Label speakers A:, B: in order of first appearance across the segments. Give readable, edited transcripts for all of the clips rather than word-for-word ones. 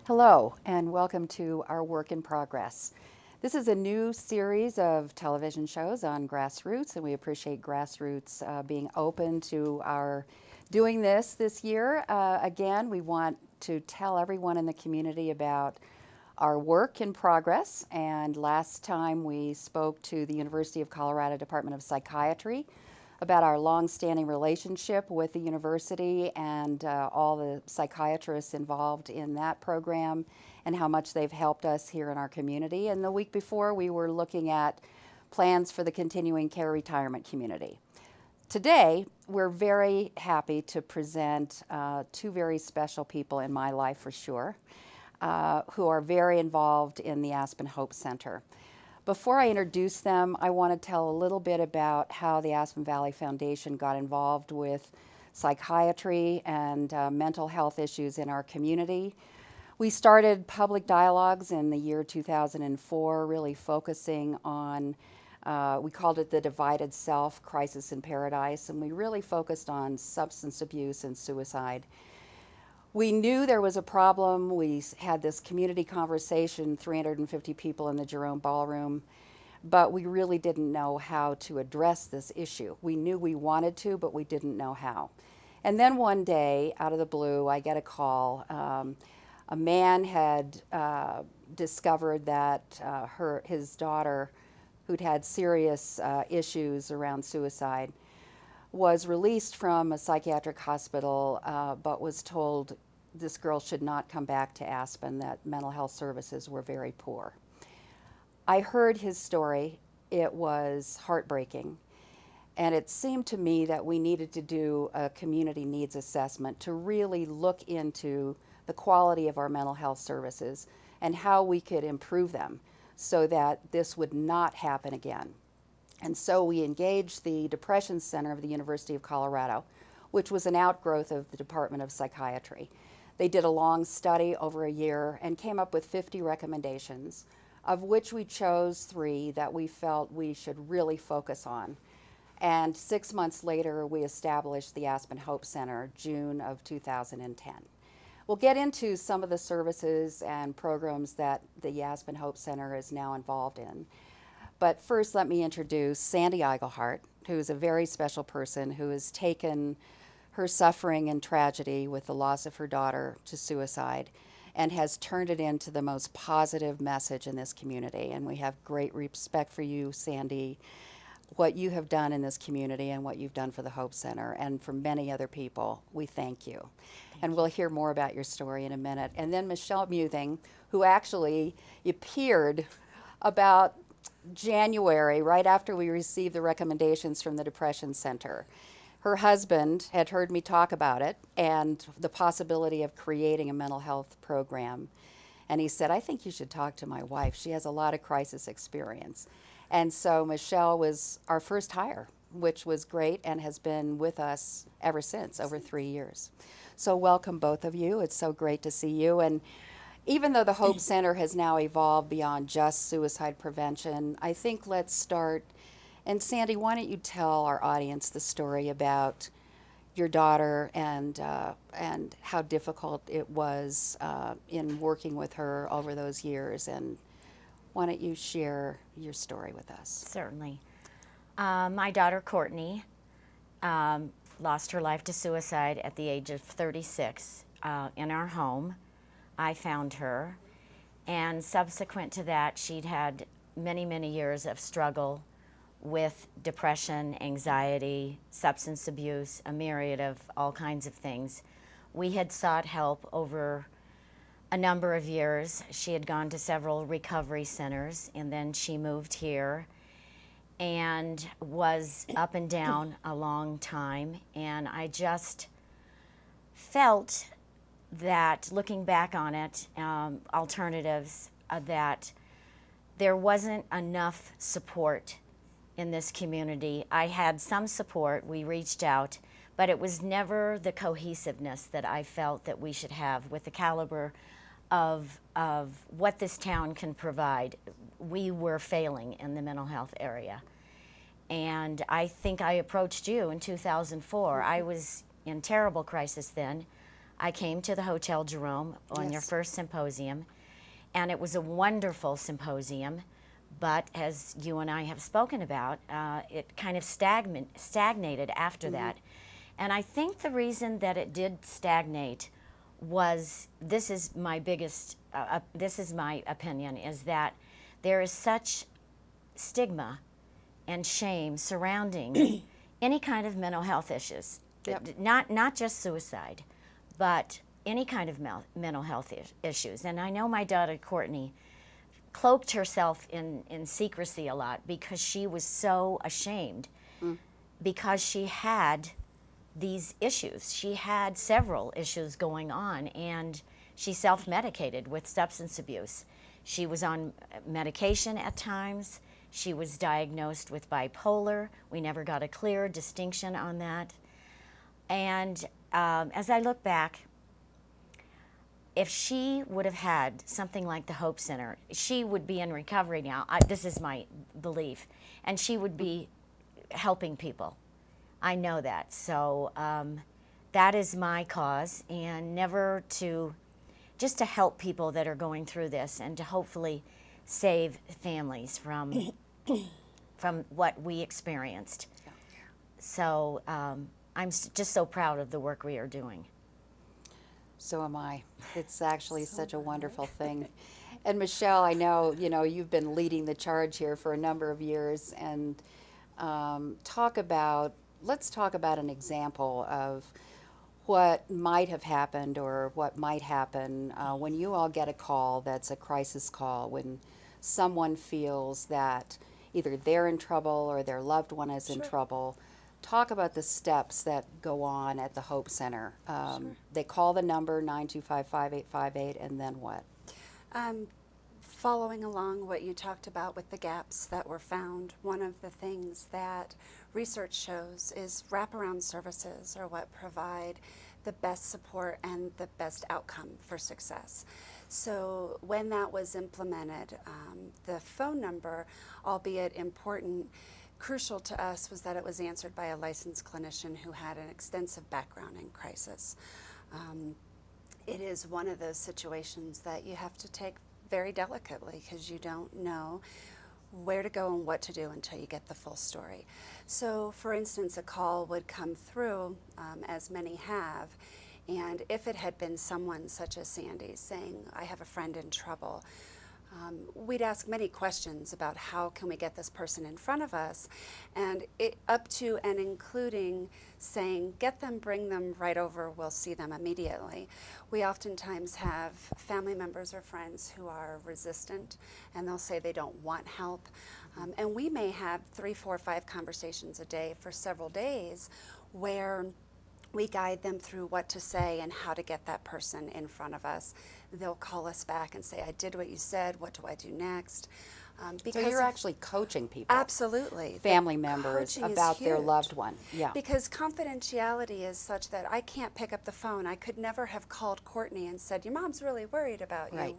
A: Hello, and welcome to our Work in Progress. This is a new series of television shows on grassroots, and we appreciate grassroots being open to our doing this year. Again, we want to tell everyone in the community about our work in progress. And last time we spoke to the University of Colorado Department of Psychiatry about our long-standing relationship with the university and all the psychiatrists involved in that program and how much they've helped us here in our community. And the week before, we were looking at plans for the continuing care retirement community. Today, we're very happy to present two very special people in my life for sure, who are very involved in the Aspen Hope Center. Before I introduce them, I want to tell a little bit about how the Aspen Valley Foundation got involved with psychiatry and mental health issues in our community. We started public dialogues in the year 2004, really focusing on, we called it the Divided Self Crisis in Paradise, and we really focused on substance abuse and suicide. We knew there was a problem. We had this community conversation, 350 people in the Jerome Ballroom, but we really didn't know how to address this issue. We knew we wanted to, but we didn't know how. And then one day, out of the blue, I get a call. A man had discovered that his daughter, who'd had serious issues around suicide, was released from a psychiatric hospital, but was told this girl should not come back to Aspen, that mental health services were very poor. I heard his story. It was heartbreaking. And it seemed to me that we needed to do a community needs assessment to really look into the quality of our mental health services and how we could improve them so that this would not happen again. And so we engaged the Depression Center of the University of Colorado, which was an outgrowth of the Department of Psychiatry. They did a long study over a year and came up with 50 recommendations, of which we chose 3 that we felt we should really focus on. And 6 months later, we established the Aspen Hope Center, June of 2010. We'll get into some of the services and programs that the Aspen Hope Center is now involved in. But first, let me introduce Sandy Iglehart, who is a very special person who has taken her suffering and tragedy with the loss of her daughter to suicide and has turned it into the most positive message in this community. And we have great respect for you, Sandy, what you have done in this community and what you've done for the Hope Center and for many other people. We thank you. And we'll hear more about your story in a minute. And then Michelle Muething, who actually appeared about January, right after we received the recommendations from the Depression Center. Her husband had heard me talk about it and the possibility of creating a mental health program. And he said, I think you should talk to my wife. She has a lot of crisis experience. And so Michelle was our first hire, which was great and has been with us ever since, over 3 years. So welcome, both of you. It's so great to see you. And even though the Hope Center has now evolved beyond just suicide prevention, I think let's start. And Sandy, why don't you tell our audience the story about your daughter and how difficult it was in working with her over those years. And why don't you share your story with us?
B: Certainly. My daughter, Courtney, lost her life to suicide at the age of 36 in our home. I found her, and subsequent to that, she'd had many, many years of struggle with depression, anxiety, substance abuse, a myriad of all kinds of things. We had sought help over a number of years. She had gone to several recovery centers, and then she moved here and was up and down a long time, and I just felt that, looking back on it, alternatives, that there wasn't enough support in this community. I had some support, we reached out, but it was never the cohesiveness that I felt that we should have with the caliber of what this town can provide. We were failing in the mental health area. And I think I approached you in 2004. I was in terrible crisis then. I came to the Hotel Jerome on your
A: Yes.
B: first symposium, and it was a wonderful symposium, but as you and I have spoken about, it kind of stagnated after that. And I think the reason that it did stagnate was, this is my biggest, this is my opinion, is that there is such stigma and shame surrounding any kind of mental health issues.
A: Yep.
B: Not just suicide, but any kind of mental health issues. And I know my daughter Courtney cloaked herself in secrecy a lot because she was so ashamed, because she had these issues. She had several issues going on, and she self-medicated with substance abuse. She was on medication at times. She was diagnosed with bipolar. We never got a clear distinction on that. And as I look back, if she would have had something like the Hope Center, she would be in recovery now. This is my belief. And she would be helping people. I know that. So that is my cause, and never to, just to help people that are going through this, and to hopefully save families from what we experienced. So I'm just so proud of the work we are doing.
A: So am I. It's actually such a wonderful thing. And Michelle, I know, you've been leading the charge here for a number of years, and let's talk about an example of what might have happened or what might happen when you all get a call that's a crisis call, when someone feels that either they're in trouble or their loved one is in trouble. Talk about the steps that go on at the Hope Center. They call the number 925-5858, and then what?
C: Following along what you talked about with the gaps that were found, one of the things that research shows is wraparound services are what provide the best support and the best outcome for success. So when that was implemented, the phone number, albeit important, crucial to us was that it was answered by a licensed clinician who had an extensive background in crisis. It is one of those situations that you have to take very delicately, because you don't know where to go and what to do until you get the full story. So for instance, a call would come through, as many have, and if it had been someone such as Sandy saying, I have a friend in trouble, we'd ask many questions about how can we get this person in front of us, and up to and including saying, get them, bring them right over, we'll see them immediately. We oftentimes have family members or friends who are resistant, and they'll say they don't want help. And we may have 3, 4, 5 conversations a day for several days where we guide them through what to say and how to get that person in front of us. They'll call us back and say, I did what you said, what do I do next?
A: So you're actually coaching people.
C: Absolutely.
A: Family members
C: Coaching is
A: about their
C: huge.
A: loved one. Yeah.
C: Because confidentiality is such that I can't pick up the phone. I could never have called Courtney and said, your mom's really worried about you.
A: Right.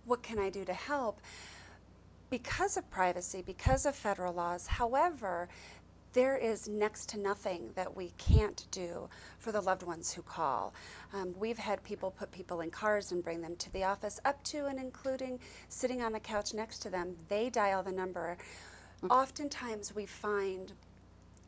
C: What can I do to help? Because of privacy, because of federal laws. However, there is next to nothing that we can't do for the loved ones who call. We've had people put people in cars and bring them to the office, up to and including sitting on the couch next to them. They dial the number. Oftentimes we find,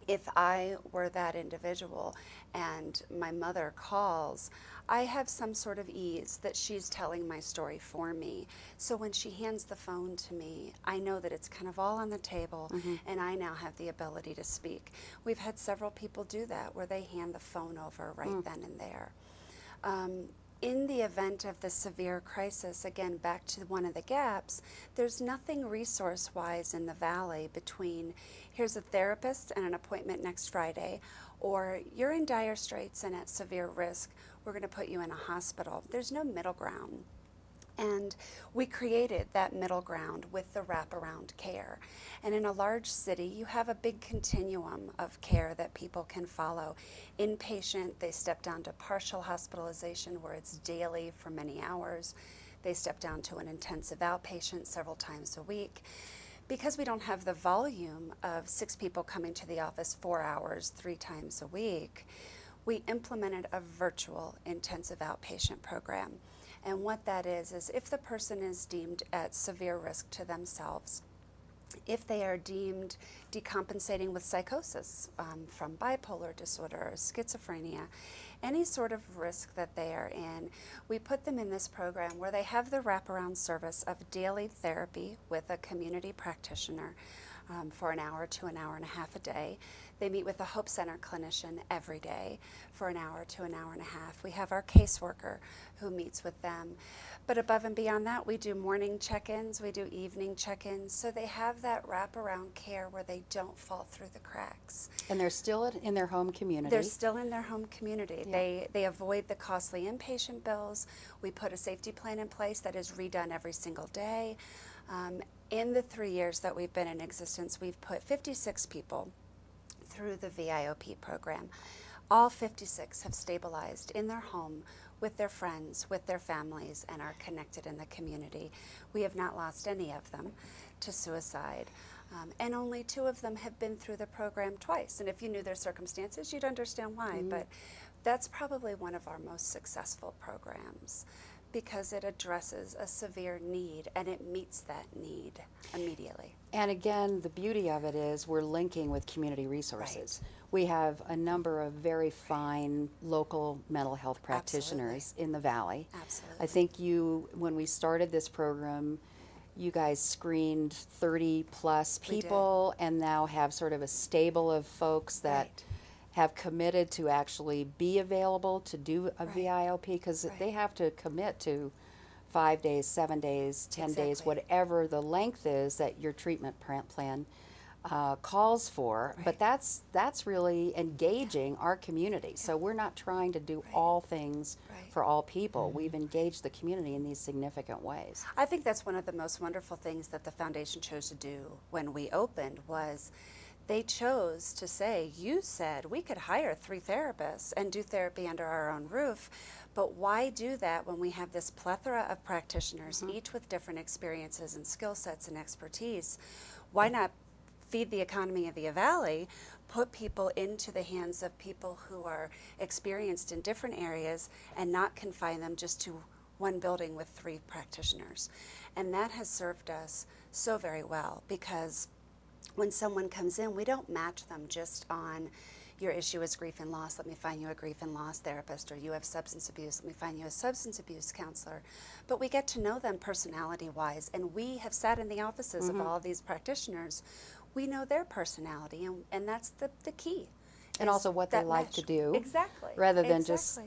C: if I were that individual and my mother calls, I have some sort of ease that she's telling my story for me. So when she hands the phone to me, I know that it's kind of all on the table, and I now have the ability to speak. We've had several people do that, where they hand the phone over right then and there. In the event of the severe crisis, again, back to one of the gaps, there's nothing resource-wise in the Valley between, here's a therapist and an appointment next Friday, or you're in dire straits and at severe risk, we're going to put you in a hospital. There's no middle ground. And we created that middle ground with the wraparound care. And in a large city, you have a big continuum of care that people can follow. Inpatient, they step down to partial hospitalization, where it's daily for many hours. They step down to an intensive outpatient several times a week. Because we don't have the volume of 6 people coming to the office 4 hours, 3 times a week, we implemented a virtual intensive outpatient program. And what that is if the person is deemed at severe risk to themselves, if they are deemed decompensating with psychosis from bipolar disorder or schizophrenia, any sort of risk that they are in, we put them in this program where they have the wraparound service of daily therapy with a community practitioner for an hour to an hour and a half a day. They meet with a Hope Center clinician every day for an hour to an hour and a half. We have our caseworker who meets with them. But above and beyond that, we do morning check-ins, we do evening check-ins, so they have that wraparound care where they don't fall through the cracks.
A: And they're still in their home community.
C: They're still in their home community.
A: Yeah.
C: They avoid the costly inpatient bills. We put a safety plan in place that is redone every single day. In the 3 years that we've been in existence, we've put 56 people through the VIOP program. All 56 have stabilized in their home with their friends, with their families, and are connected in the community. We have not lost any of them to suicide. And only 2 of them have been through the program twice. And if you knew their circumstances, you'd understand why. But that's probably one of our most successful programs because it addresses a severe need and it meets that need immediately.
A: And again, the beauty of it is we're linking with community resources. We have a number of very fine local mental health practitioners in the Valley.
C: Absolutely.
A: I think when we started this program, you guys screened 30 plus people and now have sort of a stable of folks that have committed to actually be available to do a VIOP because they have to commit to 5 days, 7 days, 10 days, whatever the length is that your treatment plan calls for. But that's really engaging our community. So we're not trying to do all things for all people. We've engaged the community in these significant ways.
C: I think that's one of the most wonderful things that the foundation chose to do when we opened was they chose to say, you said we could hire 3 therapists and do therapy under our own roof, but why do that when we have this plethora of practitioners, each with different experiences and skill sets and expertise? Why not feed the economy of the Valley, put people into the hands of people who are experienced in different areas and not confine them just to one building with 3 practitioners? And that has served us so very well because when someone comes in, we don't match them just on your issue is grief and loss, let me find you a grief and loss therapist, or you have substance abuse, let me find you a substance abuse counselor. But we get to know them personality-wise, and we have sat in the offices of all of these practitioners. We know their personality, and that's the key.
A: And also what they like to do.
C: Exactly.
A: Rather than just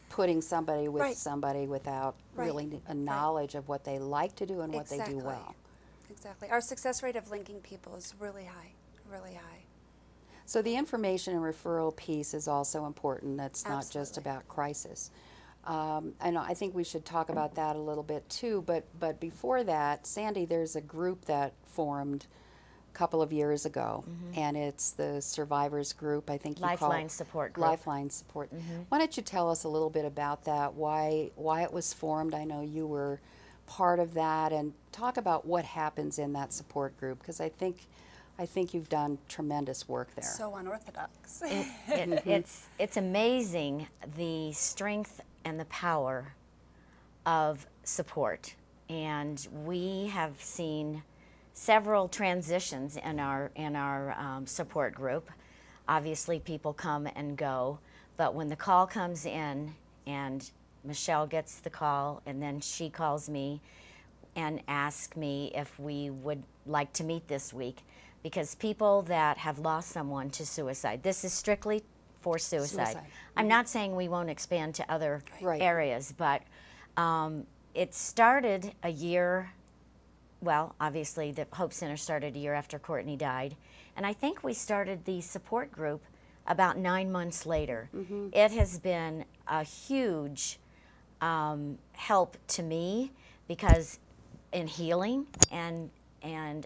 A: putting somebody with somebody without
C: Right.
A: really a knowledge of what they like to do and what they do well.
C: Exactly. Our success rate of linking people is really high, really high.
A: So the information and referral piece is also important. That's not just
C: Absolutely.
A: about crisis. And I think we should talk about that a little bit too. But before that, Sandy, there's a group that formed a couple of years ago, and it's the Survivors Group. I think you call
B: Lifeline
A: it
B: Support Group.
A: Lifeline Support. Why don't you tell us a little bit about that? Why it was formed? I know you were part of that, and talk about what happens in that support group because I think you've done tremendous work there.
C: So unorthodox.
B: It's amazing the strength and the power of support, and we have seen several transitions in our support group. Obviously, people come and go, but when the call comes in and Michelle gets the call, and then she calls me and asks me if we would like to meet this week, because people that have lost someone to suicide, this is strictly for suicide. I'm not saying we won't expand to other areas, but it started a year, well, obviously the Hope Center started a year after Courtney died, and I think we started the support group about 9 months later. It has been a huge help to me because in healing, and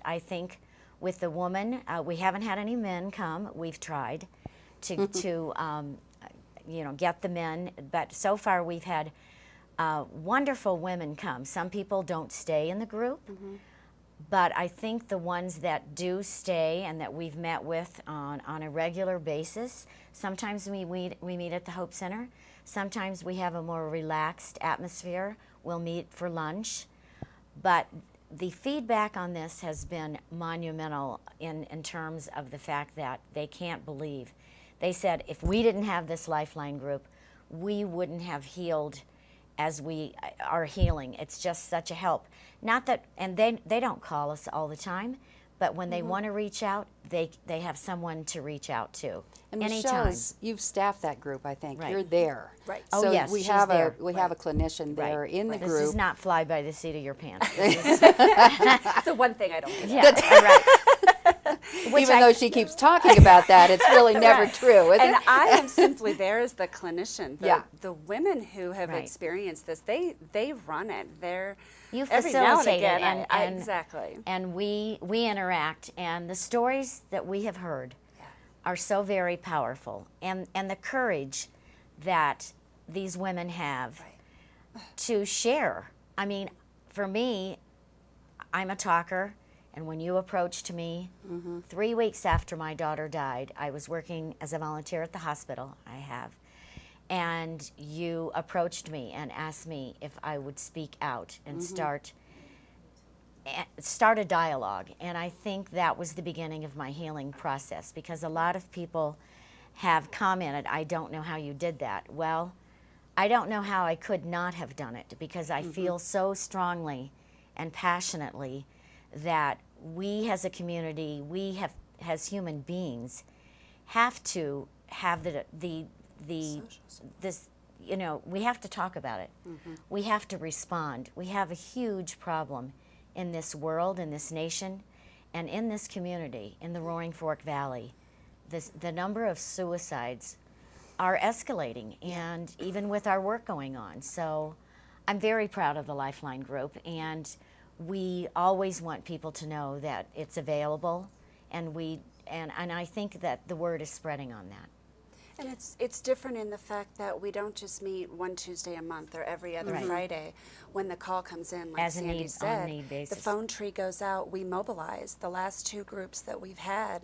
B: I think with the woman, we haven't had any men come. We've tried to get the men, but so far we've had wonderful women come. Some people don't stay in the group, But I think the ones that do stay and that we've met with on a regular basis, sometimes we meet at the Hope Center. Sometimes we have a more relaxed atmosphere. We'll meet for lunch. But the feedback on this has been monumental in terms of the fact that they can't believe. They said, if we didn't have this Lifeline group, we wouldn't have healed as we are healing. It's just such a help. Not that, and they don't call us all the time, but when they want to reach out, they have someone to reach out to.
A: And
B: anytime.
A: Michelle's, you've staffed that group, I think.
B: Right.
A: You're there.
C: Right.
B: Oh,
A: So
B: yes,
A: we
B: she's
A: have
B: there.
A: we have a clinician there
B: Right.
A: in the
B: This
A: group.
B: is not fly by the seat of your pants. This is,
C: That's the one thing I don't do.
B: yeah, right. Which
A: Even though she keeps talking about that, it's really never
B: Right.
A: true, is
C: And
A: it?
C: I am simply there as the clinician.
A: Yeah.
C: The women who have
B: Right.
C: experienced this, they run it. They're
B: You
C: every now and
B: facilitate it,
C: again.
B: and
C: exactly.
B: And we interact, and the stories that we have heard are so very powerful, and the courage that these women have to share. I mean, for me, I'm a talker, and when you approached me 3 weeks after my daughter died, I was working as a volunteer at the hospital, and you approached me and asked me if I would speak out and start a dialogue. And I think that was the beginning of my healing process, because a lot of people have commented, I don't know how you did that. Well, I don't know how I could not have done it, because I feel so strongly and passionately that we as a community, we have as human beings, have to have this, you know, we have to talk about it. We have to respond. We have a huge problem in this world, in this nation, and in this community, in the Roaring Fork Valley. The number of suicides are escalating, and even with our work going on. So I'm very proud of the Lifeline group, and we always want people to know that it's available, and I think that the word is spreading on that.
C: And it's different in the fact that we don't just meet one Tuesday a month or every other Friday. When the call comes in, like
B: As a
C: Sandy
B: need-
C: said,
B: on need basis.
C: the phone tree goes out, we mobilize. The last two groups that we've had,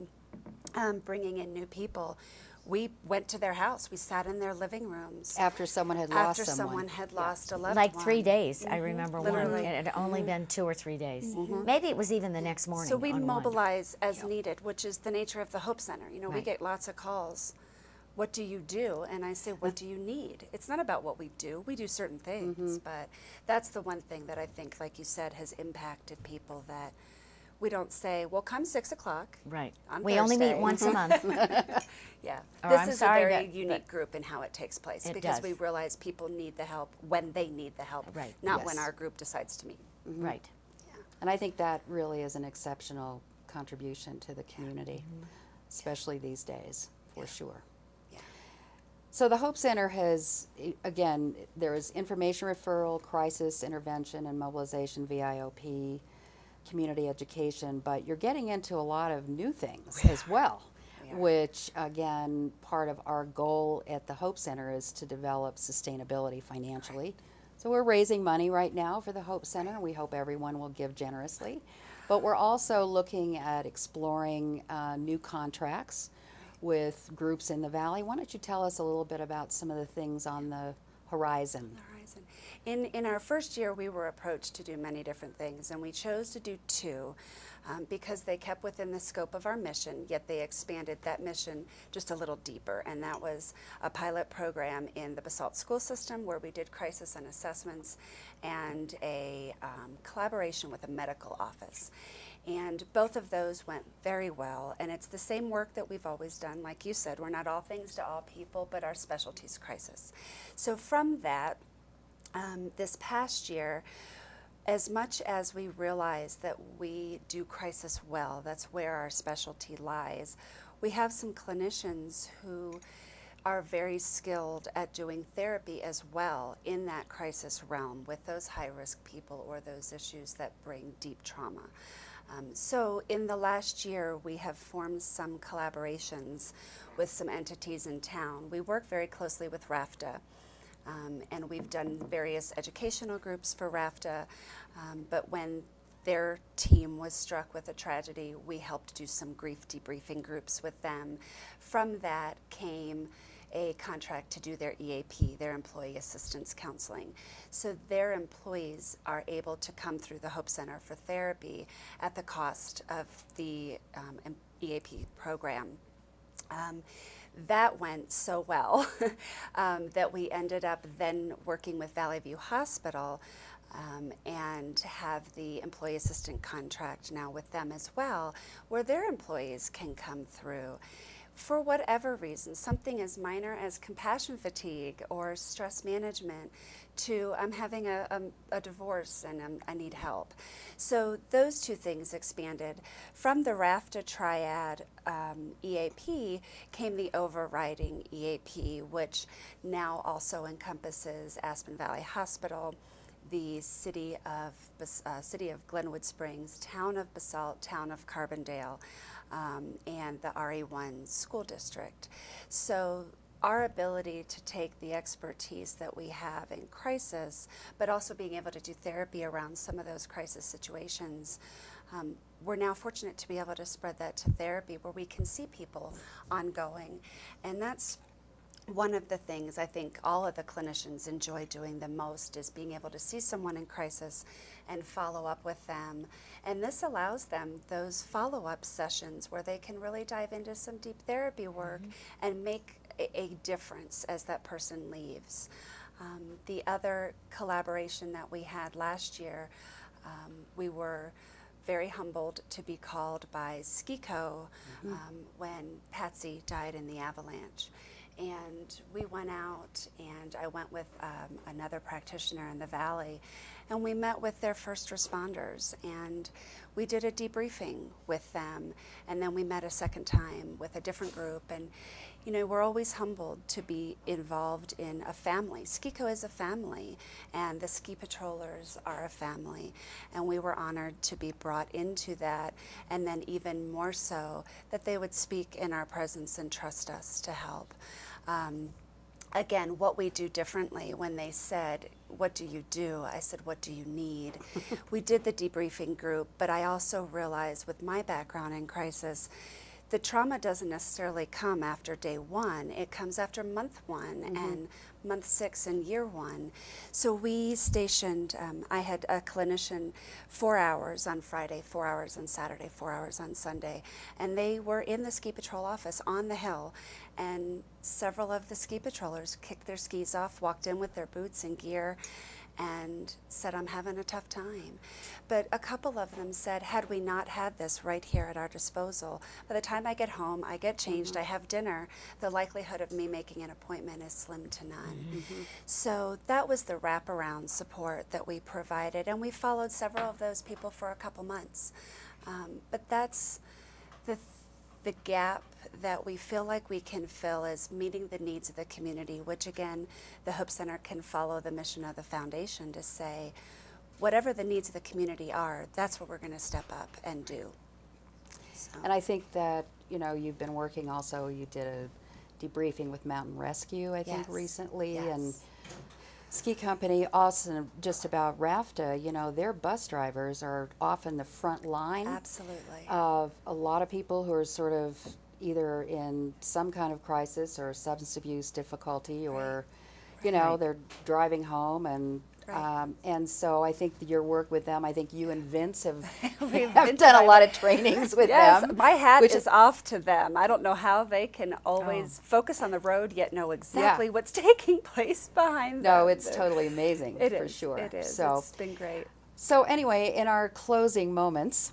C: bringing in new people, we went to their house. We sat in their living rooms.
A: After someone had lost
C: After
A: someone.
C: someone had lost a loved
B: Like
C: one.
B: 3 days, I remember one.
C: Literally.
B: It had only been 2 or 3 days. Maybe it was even the next morning.
C: So we
B: on one.
C: mobilize as needed, which is the nature of the Hope Center. You know, we
B: Right.
C: get lots of calls. What do you do? And I say, what do you need? It's not about what we do. We do certain things, but that's the one thing that I think, like you said, has impacted people, that we don't say, well, come 6 o'clock.
B: Right.
C: on
B: We only meet
C: Thursday.
B: once a month.
C: Yeah.
B: Or
C: This
B: I'm
C: is
B: sorry
C: a very
B: that-
C: unique group in how it takes place,
B: It
C: because
B: does.
C: we realize people need the help when they need the help,
B: Right.
C: not when
A: Yes.
C: our group decides to meet.
B: Right.
A: And I think that really is an exceptional contribution to the community, especially these days, for sure.
C: Yeah.
A: So the Hope Center has, again, there is information referral, crisis intervention and mobilization, VIOP, community education, but you're getting into a lot of new things as well,
C: We are.
A: which, again, part of our goal at the Hope Center is to develop sustainability financially. So we're raising money right now for the Hope Center. We hope everyone will give generously. But we're also looking at exploring new contracts with groups in the Valley. Why don't you tell us a little bit about some of the things on the horizon?
C: Horizon. In our first year, we were approached to do many different things, and we chose to do two because they kept within the scope of our mission, yet they expanded that mission just a little deeper, and that was a pilot program in the Basalt school system where we did crisis and assessments, and a collaboration with a medical office. And both of those went very well, and it's the same work that we've always done. Like you said, we're not all things to all people, but our specialty is crisis. So from that, this past year, as much as we realize that we do crisis well, that's where our specialty lies, we have some clinicians who are very skilled at doing therapy as well in that crisis realm with those high-risk people or those issues that bring deep trauma. So in the last year, we have formed some collaborations with some entities in town. We work very closely with RAFTA, and we've done various educational groups for RAFTA, but when their team was struck with a tragedy, we helped do some grief debriefing groups with them. From that came a contract to do their EAP, their Employee Assistance Counseling. So their employees are able to come through the Hope Center for therapy at the cost of the EAP program. That went so well that we ended up then working with Valley View Hospital and have the employee assistant contract now with them as well, where their employees can come through for whatever reason, something as minor as compassion fatigue or stress management to I'm having a divorce and I need help. So those two things expanded. From the RAFTA triad EAP came the overriding EAP, which now also encompasses Aspen Valley Hospital, the city of Glenwood Springs, town of Basalt, town of Carbondale, and the RE1 school district. So our ability to take the expertise that we have in crisis, but also being able to do therapy around some of those crisis situations, we're now fortunate to be able to spread that to therapy where we can see people ongoing. And that's one of the things I think all of the clinicians enjoy doing the most is being able to see someone in crisis and follow up with them. And this allows them those follow-up sessions where they can really dive into some deep therapy work and make a difference as that person leaves. The other collaboration that we had last year, we were very humbled to be called by SCICO when Patsy died in the avalanche. And we went out, and I went with another practitioner in the Valley, and we met with their first responders, and we did a debriefing with them, and then we met a second time with a different group. And you know, we're always humbled to be involved in a family. SCICO is a family, and the ski patrollers are a family, and we were honored to be brought into that, and then even more so that they would speak in our presence and trust us to help. Again, what we do differently, when they said, "What do you do?" I said, "What do you need?" We did the debriefing group, but I also realized with my background in crisis, the trauma doesn't necessarily come after day one. It comes after month one and month 6 and year 1. So we stationed, I had a clinician 4 hours on Friday, 4 hours on Saturday, 4 hours on Sunday, and they were in the ski patrol office on the hill, and several of the ski patrollers kicked their skis off, walked in with their boots and gear, and said, "I'm having a tough time." But a couple of them said, had we not had this right here at our disposal, by the time I get home, I get changed, I have dinner, the likelihood of me making an appointment is slim to none. So that was the wraparound support that we provided, and we followed several of those people for a couple months. But that's the gap that we feel like we can fill is meeting the needs of the community, which again, the Hope Center can follow the mission of the foundation to say, whatever the needs of the community are, that's what we're going to step up and do. So.
A: And I think that, you know, you've been working also, you did a debriefing with Mountain Rescue, I think, recently, and ski company also just about RAFTA, you know, their bus drivers are often the front line of a lot of people who are sort of either in some kind of crisis or substance abuse difficulty, or, you know, they're driving home, and so I think your work with them, I think you and Vince have done a lot of trainings with them.
C: My hat is off to them. I don't know how they can always focus on the road yet know exactly what's taking place behind them.
A: No, it's totally amazing, for sure.
C: It is.
A: So,
C: it's been great.
A: So anyway, in our closing moments,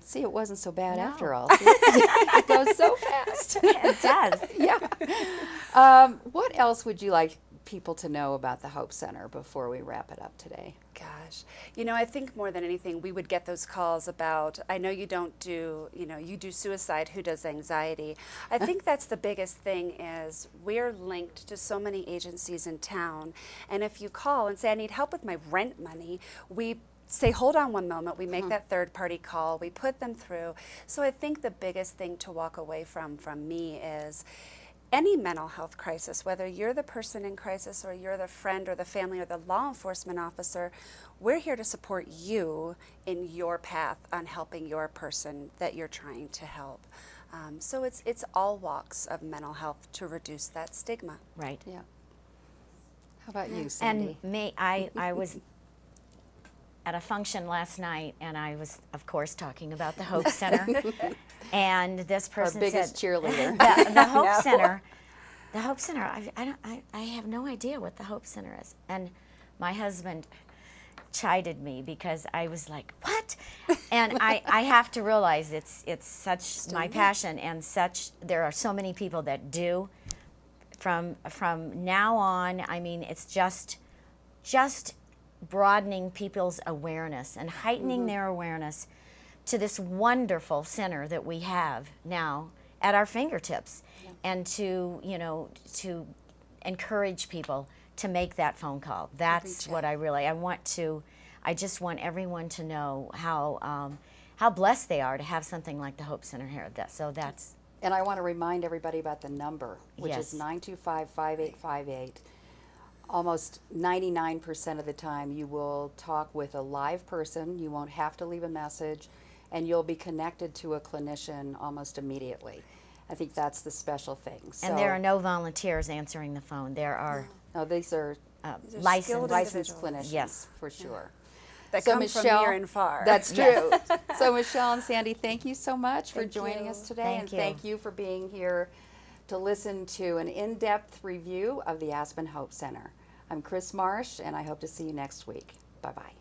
A: see, it wasn't so bad after all. It goes so fast.
B: It does.
A: Yeah. What else would you like people to know about the Hope Center before we wrap it up today?
C: Gosh, you know, I think more than anything, we would get those calls about, I know you don't do, you know, you do suicide, who does anxiety? I think that's the biggest thing is we're linked to so many agencies in town, and if you call and say, I need help with my rent money, we say, hold on one moment, we make that third-party call, we put them through. So I think the biggest thing to walk away from me is any mental health crisis, whether you're the person in crisis or you're the friend or the family or the law enforcement officer, we're here to support you in your path on helping your person that you're trying to help. So it's all walks of mental health to reduce that stigma.
B: Right.
A: Yeah. How about you, Cindy?
B: And I was at a function last night, and I was, of course, talking about the Hope Center. And this person
A: Our biggest
B: said,
A: cheerleader.
B: the Hope Center. The Hope Center. I have no idea what the Hope Center is. And my husband chided me because I was like, what? And I have to realize it's such my passion, and such, there are so many people that do. From now on, I mean, it's just broadening people's awareness and heightening their awareness to this wonderful center that we have now at our fingertips, and to, you know, to encourage people to make that phone call. That's what I just want everyone to know how blessed they are to have something like the Hope Center here. So that's.
A: And I want to remind everybody about the number, which
B: Yes.
A: is 925-5858. Almost 99% of the time you will talk with a live person. You won't have to leave a message, and you'll be connected to a clinician almost immediately. I think that's the special thing.
B: And there are no volunteers answering the phone. There are
A: No, these are
C: These are
B: licensed.
C: skilled
A: licensed
C: individuals.
A: clinicians,
B: Yes.
A: for sure.
C: That
A: So
C: come from
A: Michelle,
C: near and far.
A: That's true.
B: Yes.
A: So Michelle and Sandy, thank you so much for
C: Thank
A: joining
C: you.
A: us today.
B: Thank
A: and
B: you.
A: thank you for being here to listen to an in-depth review of the Aspen Hope Center. I'm Kris Marsh, and I hope to see you next week. Bye-bye.